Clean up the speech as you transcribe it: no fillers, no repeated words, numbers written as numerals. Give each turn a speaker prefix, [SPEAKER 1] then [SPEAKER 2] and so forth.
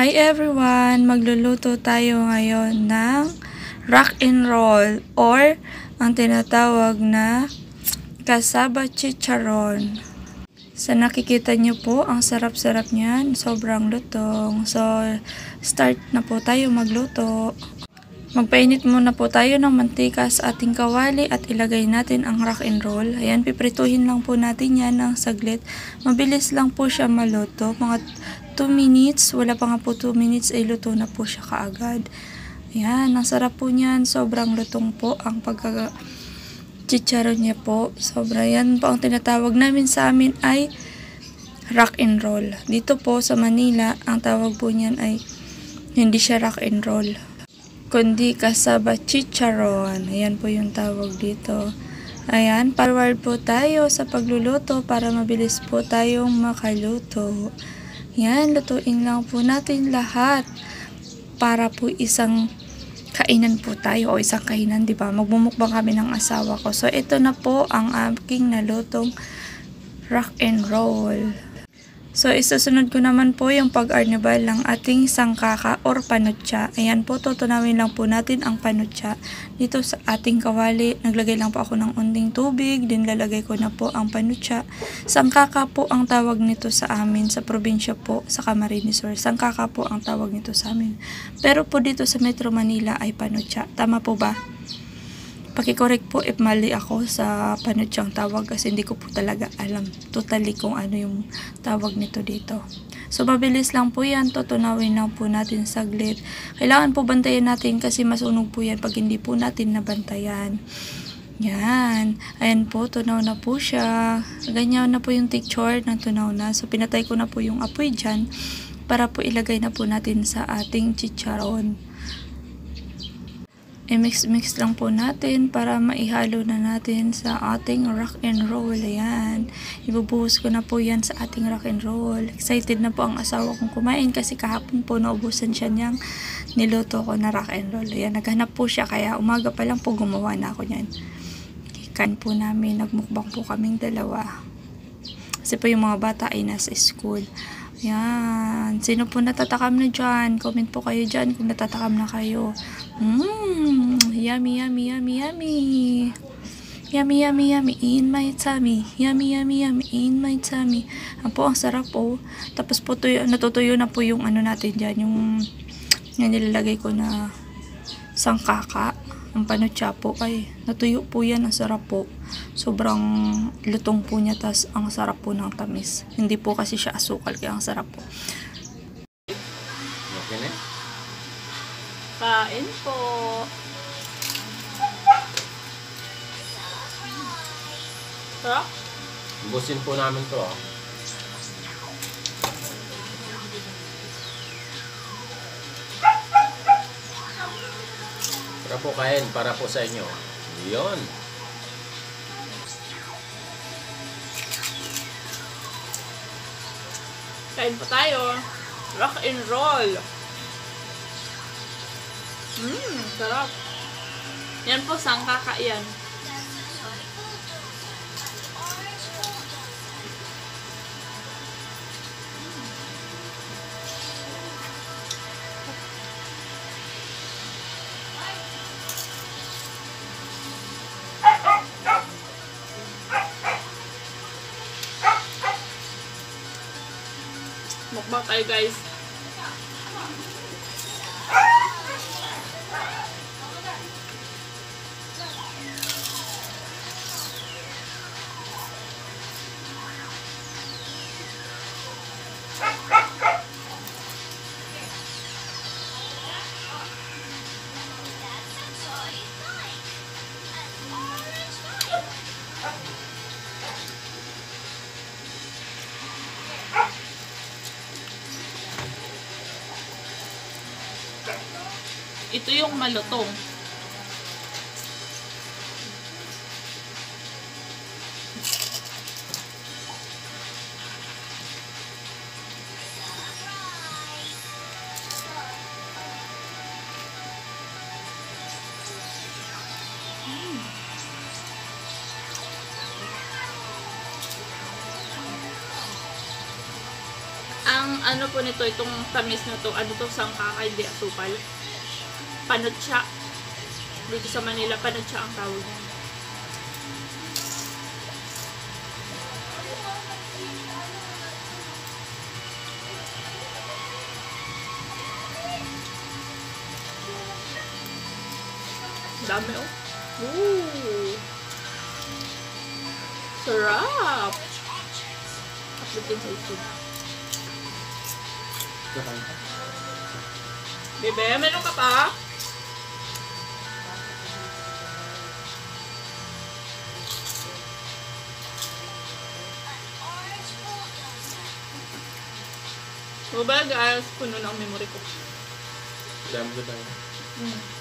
[SPEAKER 1] Hi everyone! Magluluto tayo ngayon ng rock and roll or ang tinatawag na kasaba chicharon. Sa nakikita nyo po, ang sarap-sarap niyan. Sobrang lutong. So, start na po tayo magluto. Magpainit muna po tayo ng mantika sa ating kawali at ilagay natin ang rock and roll. Ayan, piprituhin lang po natin yan ng saglit. Mabilis lang po siya maluto. Mga 2 minutes, wala pa nga po 2 minutes ay luto na po siya kaagad. Ayan, ang sarap po niyan. Sobrang lutong po ang pagka-chicharon niya po. Sobra yan po ang tinatawag namin sa amin ay rock and roll. Dito po sa Manila, ang tawag po niyan ay hindi siya rock and roll, kundi kasaba chicharon. Ayan po yung tawag dito. Ayan, forward po tayo sa pagluluto para mabilis po tayong makaluto. Yan, lutuin lang po natin lahat para po isang kainan po tayo o isang kainan, di ba? Magmumukbang kami ng asawa ko. So, ito na po ang aking nalutong rock and roll. So, isusunod ko naman po yung pag-arnibal ng ating sangkaka or panutsa. Ayan po, tutunawin lang po natin ang panutsa. Dito sa ating kawali, naglagay lang po ako ng unting tubig, din lalagay ko na po ang panutsa. Sangkaka po ang tawag nito sa amin, sa probinsya po, sa Camarines Sur. Sangkaka po ang tawag nito sa amin. Pero po dito sa Metro Manila ay panutsa. Tama po ba? Paki-correct po if mali ako sa panutsang tawag kasi hindi ko po talaga alam totally kung ano yung tawag nito dito. So, mabilis lang po yan. Tutunawin lang po natin saglit. Kailangan po bantayan natin kasi masunog po yan pag hindi po natin nabantayan. Yan. Ayan po, tunaw na po siya. Ganyan na po yung texture na tunaw na. So, pinatay ko na po yung apoy dyan para po ilagay na po natin sa ating chicharon. I-mix lang po natin para maihalo na natin sa ating rock and roll. Ayan. Ibubuhos ko na po yan sa ating rock and roll. Excited na po ang asawa kong kumain kasi kahapon po naubusan siya niyang niluto ko na rock and roll. Ayan, naghanap po siya kaya umaga pa lang po gumawa na ako niyan. Kain po namin, nagmukbang po kaming dalawa. Kasi po yung mga bata ay nasa school. Yan. Sino po natatakam na dyan? Comment po kayo dyan kung natatakam na kayo. Yummy, yummy, yummy, yummy. Yummy, yummy, yummy in my tummy. Yummy, yummy, yummy in my tummy. Ang po, ang sarap po. Tapos po, natutuyo na po yung ano natin dyan. Yung nilalagay ko na sangkaka. Ang panutsa po ay natuyo po yan. Ang sarap po. Sobrang lutong po niya. Tas ang sarap po ng tamis. Hindi po kasi siya asukal kaya ang sarap po.
[SPEAKER 2] Okay na?
[SPEAKER 1] Kain po. Sarap?
[SPEAKER 2] Ubusin po namin to. Para po kain, para po sa inyo. Yun.
[SPEAKER 1] Kain po tayo. Rock and roll. Sarap. Yan po, sangkaka yan. Mukbang tayo, guys. Ito yung malutong. Ang
[SPEAKER 3] ano po nito, itong tamis na to, ano to, sangkaka, hindi asukal. Panutsa. Dito sa Manila, panutsa ang tawag niya. Dami oh. Ooh. Sarap. Uploadin sa YouTube. Bebe, meron ka pa? O ba guys, puno na ang memory ko.
[SPEAKER 2] Dami ko tayo.
[SPEAKER 3] Mm.